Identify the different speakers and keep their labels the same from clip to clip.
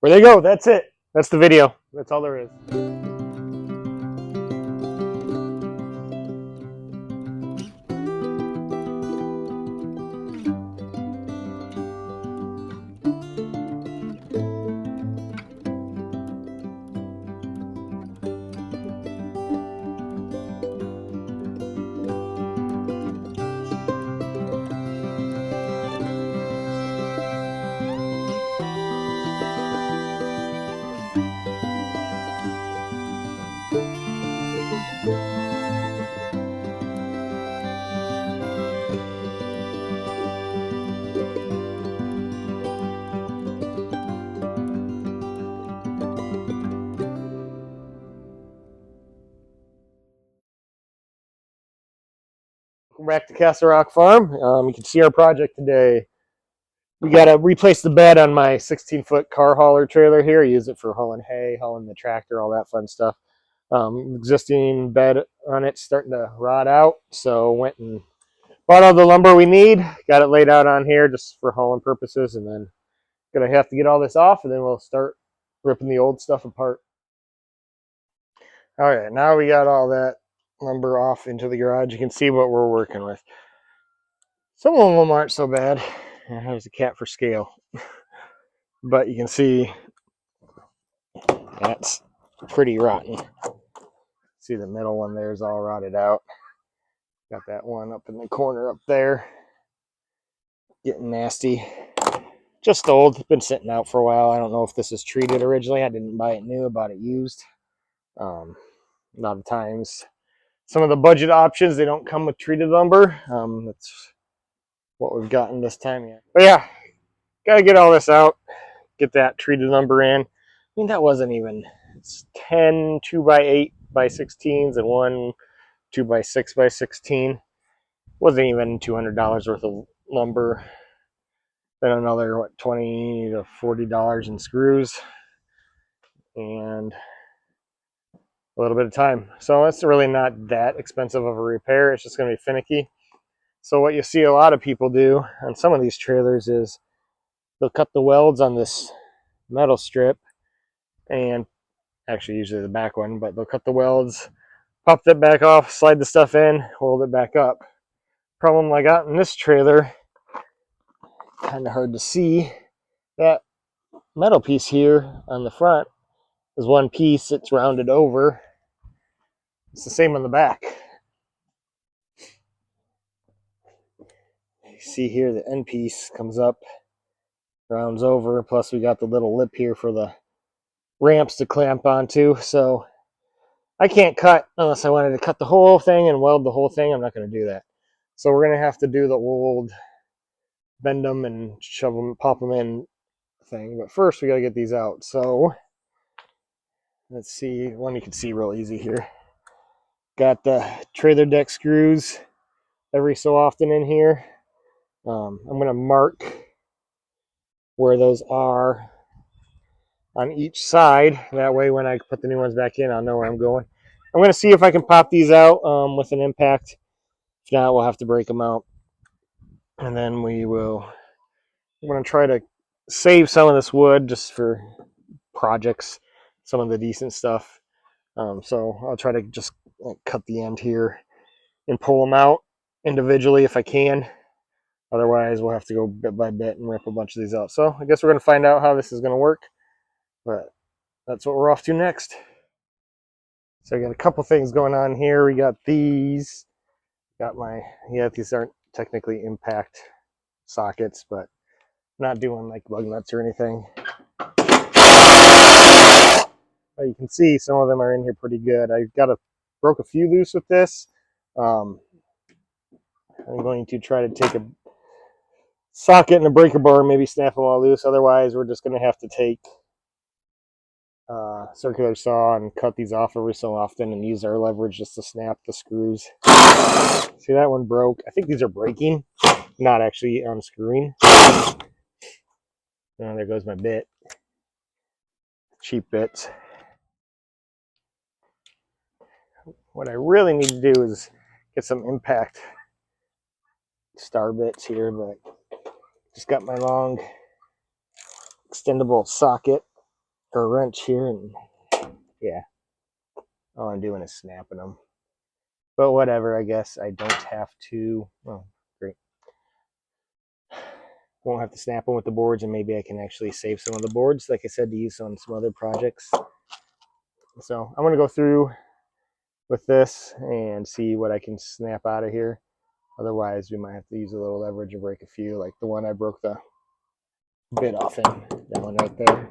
Speaker 1: Well, there you go. That's it. That's the video. That's all there is. Welcome back to Castle Rock Farm. You can see our project today. We got to replace the bed on my 16-foot car hauler trailer here. I use it for hauling hay, hauling the tractor, all that fun stuff. Existing bed on it starting to rot out, so went and bought all the lumber we need. Got it laid out on here just for hauling purposes, and then gonna have to get all this off, and then we'll start ripping the old stuff apart. All right, now we got all that lumber off into the garage. You can see what we're working with. Some of them aren't so bad. There's a cat for scale. But you can see that's pretty rotten. See the middle one there is all rotted out. Got that one up in the corner up there. Getting nasty. Just old. Been sitting out for a while. I don't know if this is treated originally. I didn't buy it new. I bought it used. A lot of times, some of the budget options, they don't come with treated lumber. That's what we've gotten this time. Yeah. But yeah, got to get all this out. Get that treated lumber in. I mean, that wasn't even, it's 10 2x8x16s and one 2x6x16. Wasn't even $200 worth of lumber. Then another, what, $20 to $40 in screws. And a little bit of time. So it's really not that expensive of a repair. It's just going to be finicky. So what you see a lot of people do on some of these trailers is they'll cut the welds on this metal strip, and actually usually the back one, but they'll cut the welds, pop that back off, slide the stuff in, hold it back up. Problem I got in this trailer, kind of hard to see, that metal piece here on the front is one piece, it's rounded over. It's the same on the back. You see here the end piece comes up, rounds over, plus we got the little lip here for the ramps to clamp onto. So I can't cut unless I wanted to cut the whole thing and weld the whole thing. I'm not going to do that. So we're going to have to do the old bend them and shove them, pop them in thing. But first we got to get these out. So let's see, one you can see real easy here. Got the trailer deck screws every so often in here. I'm going to mark where those are on each side. That way when I put the new ones back in, I'll know where I'm going. I'm going to see if I can pop these out with an impact. If not, we'll have to break them out. And then I'm going to try to save some of this wood just for projects, some of the decent stuff. So I'll try to just cut the end here and pull them out individually if I can. Otherwise, we'll have to go bit by bit and rip a bunch of these out. So I guess we're going to find out how this is going to work. But that's what we're off to next. So I got a couple things going on here. We got these. Got my, yeah, these aren't technically impact sockets, but not doing like lug nuts or anything. But you can see some of them are in here pretty good. I broke a few loose with this. I'm going to try to take a socket and a breaker bar and maybe snap them all loose. Otherwise, we're just going to have to take a circular saw and cut these off every so often and use our leverage just to snap the screws. See, that one broke. I think these are breaking, not actually unscrewing. Oh, there goes my bit. Cheap bits. What I really need to do is get some impact star bits here, but just got my long extendable socket or wrench here, and yeah, all I'm doing is snapping them. But whatever, I guess I don't have to. Oh, great. Won't have to snap them with the boards, and maybe I can actually save some of the boards, like I said, to use on some other projects. So I'm going to go through with this and see what I can snap out of here. Otherwise, we might have to use a little leverage and break a few, like the one I broke the bit off in. That one right there.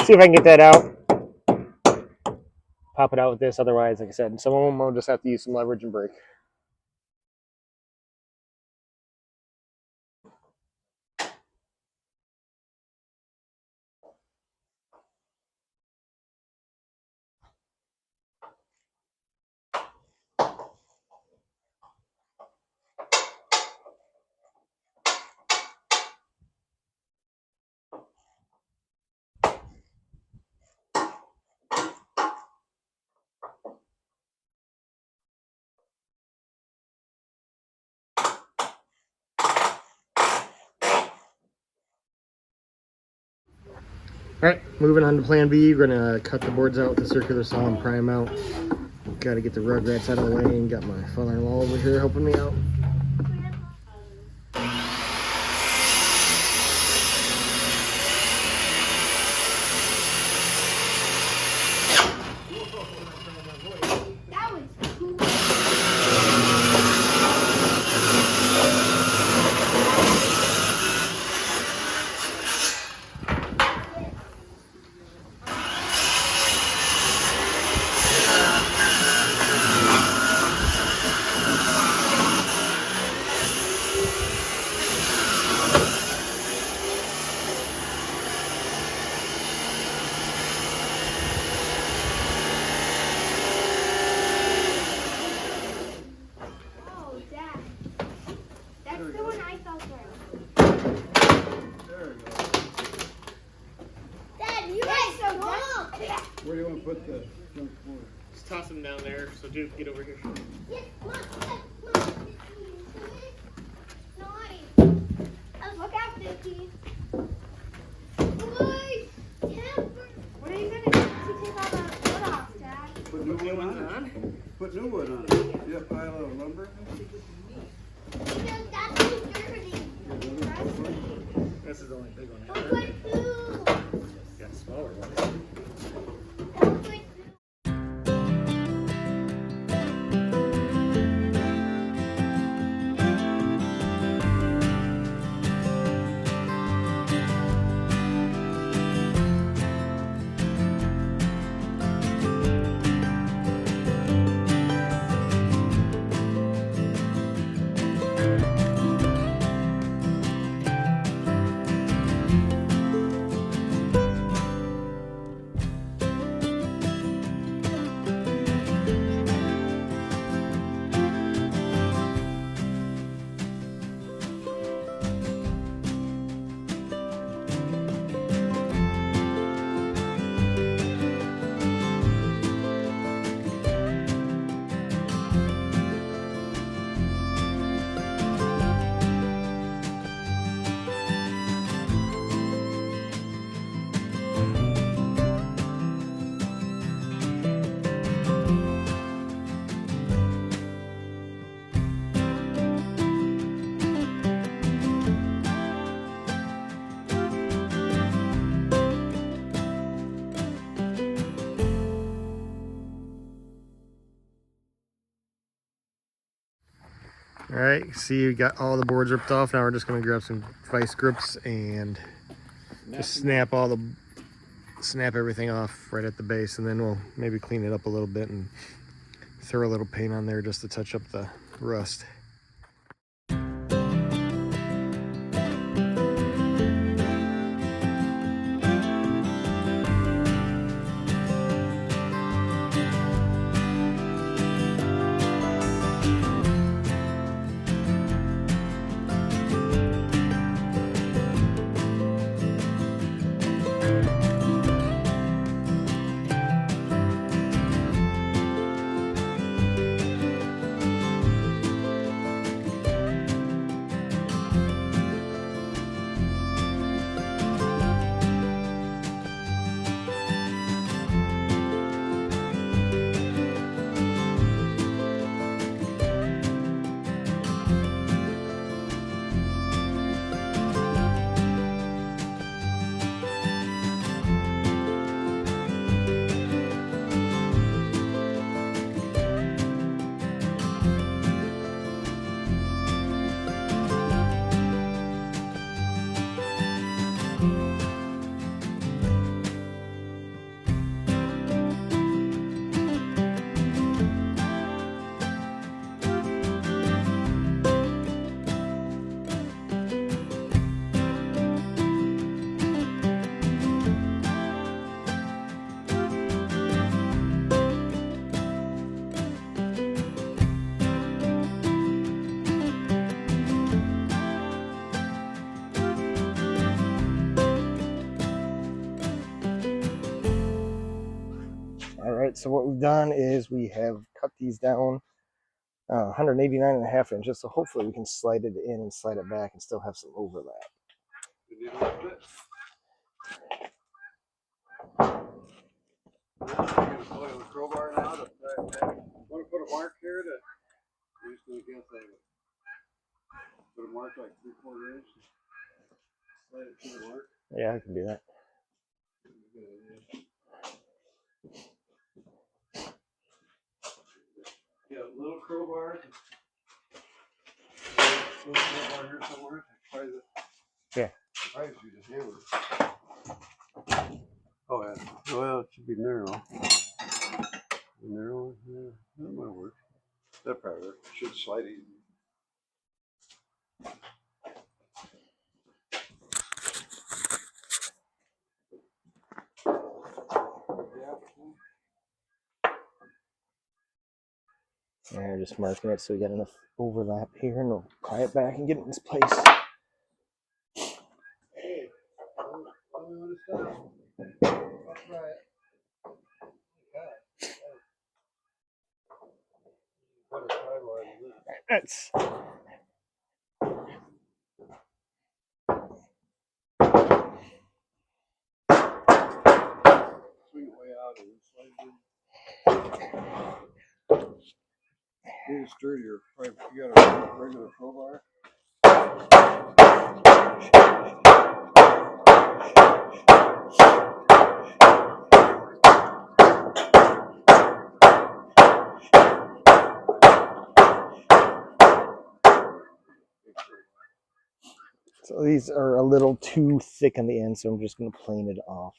Speaker 1: See if I can get that out. Pop it out with this. Otherwise, like I said, some of them will just have to use some leverage and break. Alright, moving on to plan B. We're going to cut the boards out with the circular saw and pry them out. Got to get the rugrats out of the way, and got my father-in-law over here helping me out.
Speaker 2: Where do you want to put the junk board?
Speaker 1: Just toss them down there, so Duke, get over here.
Speaker 3: Yes, come on. Nice. Look out, Dookie. Boy, what are you going to do to take all the wood off, Dad?
Speaker 2: Put new wood on it. Put new wood on it. You have a pile of lumber?
Speaker 3: That's too dirty.
Speaker 1: This is the only big one.
Speaker 3: Don't put food.
Speaker 1: Got a smaller one.
Speaker 3: Don't put food.
Speaker 1: All right, see, we got all the boards ripped off. Now we're just going to grab some vice grips and just snap everything off right at the base, and then we'll maybe clean it up a little bit and throw a little paint on there just to touch up the rust. right, so what we've done is we have cut these down 189.5 inches, so hopefully we can slide it in and slide it back and still have some overlap.
Speaker 2: You need a little bit. You're gonna pull out the crowbar now to pry it back. Want to put a mark here to? You're just gonna guess that. Put a mark like 3/4 inch. Slide it to the mark.
Speaker 1: Yeah, I can do that.
Speaker 2: Good idea. Yeah, little crowbar. Little crowbar here somewhere. Try the.
Speaker 1: Yeah.
Speaker 2: Try to just hammer. Oh yeah. Well, it should be narrow. Narrow. Yeah, that might work. That probably work. Should slide easy.
Speaker 1: And just marking it so we got enough overlap here, and we'll pry it back and get it in its place.
Speaker 2: Hey, tell me when to stop. I'll try it. God. Better try more than that.
Speaker 1: That's
Speaker 2: Swing it way out and slide it in. Need a sturdier. You got a regular crowbar?
Speaker 1: so these are a little too thick on the end, so I'm just going to plane it off.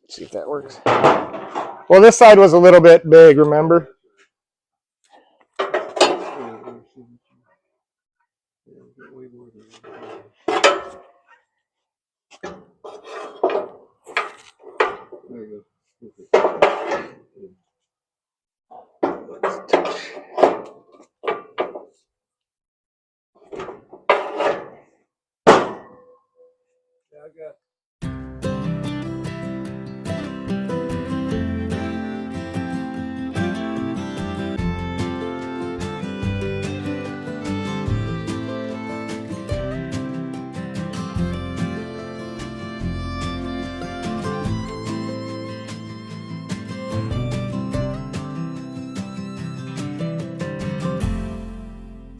Speaker 1: See if that works. Well, this side was a little bit big, remember?
Speaker 2: There you go. Yeah, I got.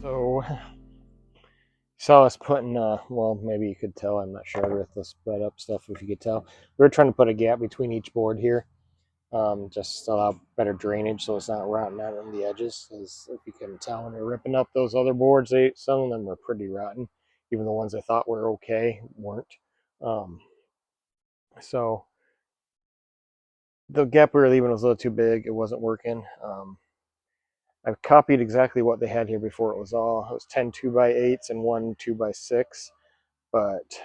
Speaker 1: So, saw us putting, well, maybe you could tell, I'm not sure with the spread up stuff, if you could tell. We were trying to put a gap between each board here, just to allow better drainage so it's not rotting out on the edges. As if you can tell when we're ripping up those other boards, some of them were pretty rotten. Even the ones I thought were okay weren't. So the gap we were leaving was a little too big. It wasn't working. I've copied exactly what they had here before it was 10 2x8s and 1 2x6, but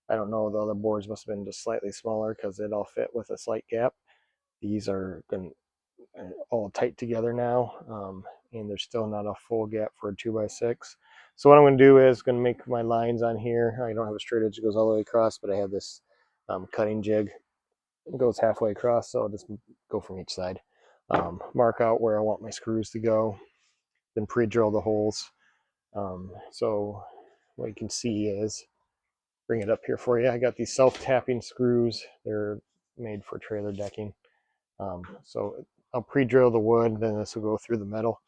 Speaker 1: I don't know, the other boards must have been just slightly smaller because it all fit with a slight gap. These are all tight together now, and there's still not a full gap for a 2x6. So what I'm going to do is going to make my lines on here. I don't have a straight edge that goes all the way across, but I have this cutting jig. It goes halfway across, so I'll just go from each side. Mark out where I want my screws to go, then pre-drill the holes. So what you can see is, bring it up here for you. I got these self-tapping screws. They're made for trailer decking. So I'll pre-drill the wood, then this will go through the metal.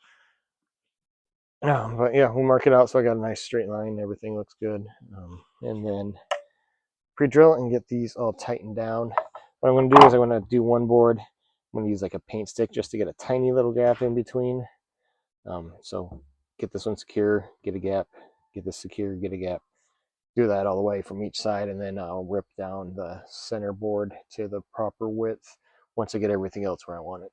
Speaker 1: But yeah, we'll mark it out so I got a nice straight line. Everything looks good. And then pre-drill and get these all tightened down. What I'm going to do is I'm going to do one board. I'm going to use like a paint stick just to get a tiny little gap in between. So get this one secure, get a gap, get this secure, get a gap. do that all the way from each side, and then I'll rip down the center board to the proper width once I get everything else where I want it.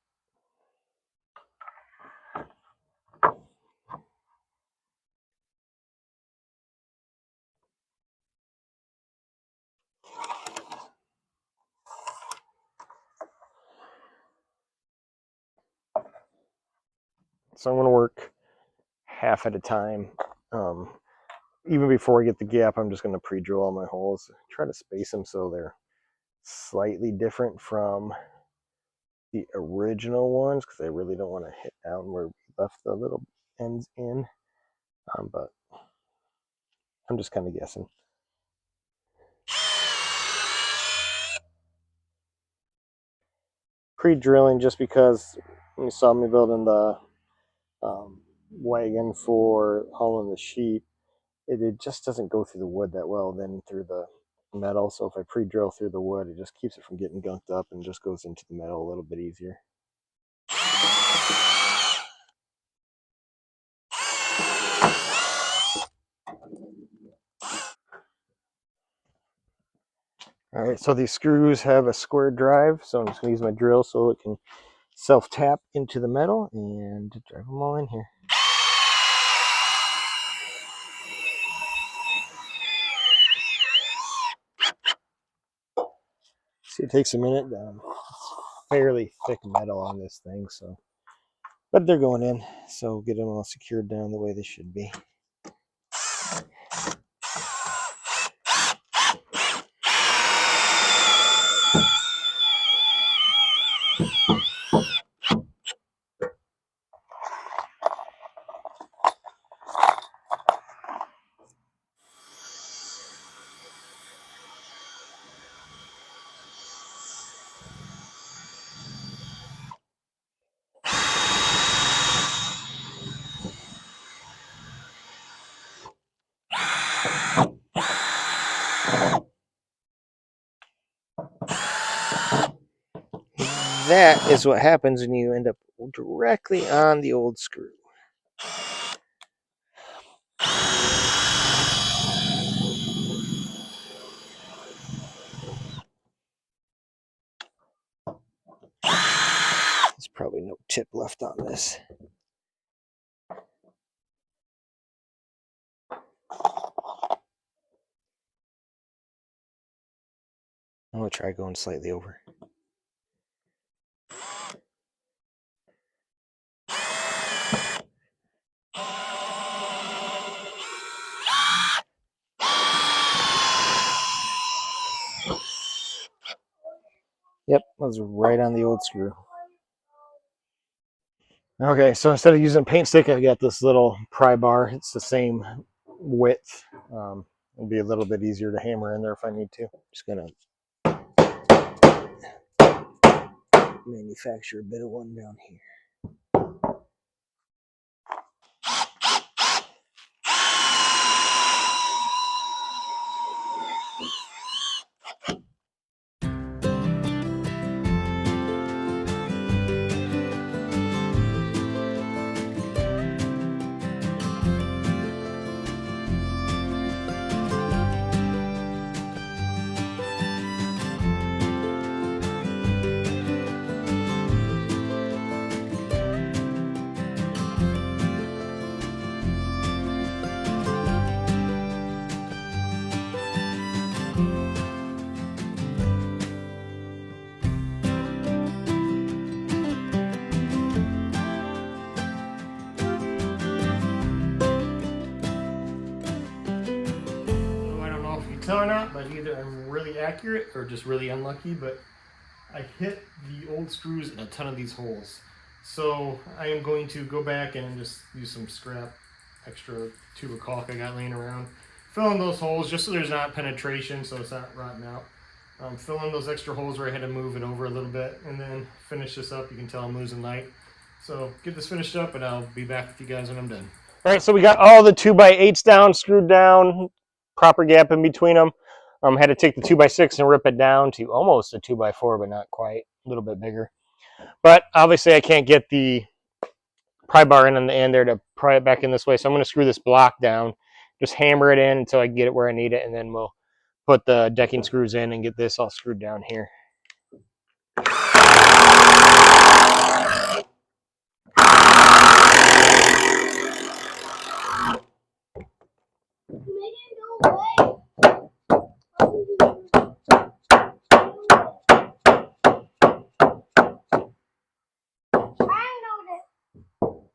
Speaker 1: So I'm going to work half at a time. Even before I get the gap, I'm just going to pre-drill all my holes. Try to space them so they're slightly different from the original ones, because I really don't want to hit down where we left the little ends in. But I'm just kind of guessing. Pre-drilling just because you saw me building the wagon for hauling the sheep. It just doesn't go through the wood that well then through the metal. So if I pre-drill through the wood, it just keeps it from getting gunked up and just goes into the metal a little bit easier. All right, so these screws have a square drive, so I'm just going to use my drill so it can self-tap into the metal and drive them all in here. See, it takes a minute. It's fairly thick metal on this thing, so, but they're going in, so get them all secured down the way they should be. That is what happens when you end up directly on the old screw. There's probably no tip left on this. I'm going to try going slightly over. Yep, that was right on the old screw. Okay, so instead of using a paint stick, I got this little pry bar. It's the same width. It'll be a little bit easier to hammer in there if I need to. Just gonna manufacture a bit of one down here. Tell or not, but either I'm really accurate or just really unlucky, but I hit the old screws in a ton of these holes. So I am going to go back and just use some scrap extra tube of caulk I got laying around. Fill in those holes just so there's not penetration, so it's not rotting out. Fill in those extra holes where I had to move it over a little bit, and then finish this up. You can tell I'm losing light. So get this finished up and I'll be back with you guys when I'm done. All right, so we got all the 2x8s down, screwed down, proper gap in between them. Had to take the 2x6 and rip it down to almost a 2x4, but not quite, a little bit bigger. But obviously I can't get the pry bar in on the end there to pry it back in this way, so I'm going to screw this block down just hammer it in until I get it where I need it, and then we'll put the decking screws in and get this all screwed down here.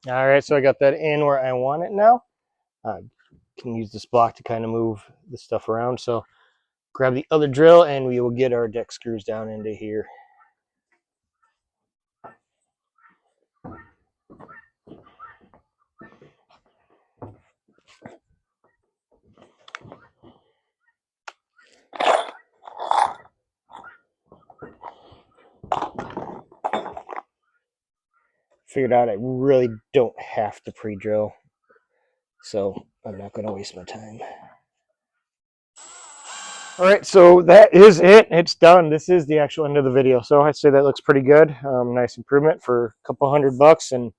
Speaker 1: All right, so I got that in where I want it now. I can use this block to kind of move the stuff around. So grab the other drill and we will get our deck screws down into here. Figured out I really don't have to pre-drill, so I'm not going to waste my time. All right, so that is it. It's done. This is the actual end of the video. So I'd say that looks pretty good. Nice improvement for a couple $100. And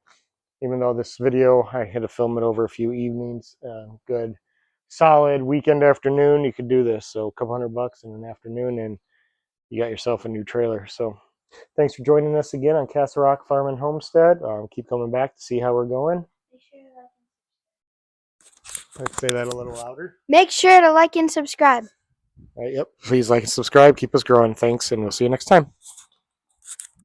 Speaker 1: even though this video, I had to film it over a few evenings, good, solid weekend afternoon, you could do this. So a couple $100 in an afternoon, and you got yourself a new trailer. So thanks for joining us again on Castle Rock Farm and Homestead. Keep coming back to see how we're going. Let's say that a little louder.
Speaker 3: Make sure to like and subscribe.
Speaker 1: All right, yep. Please like and subscribe. Keep us growing. Thanks, and we'll see you next time.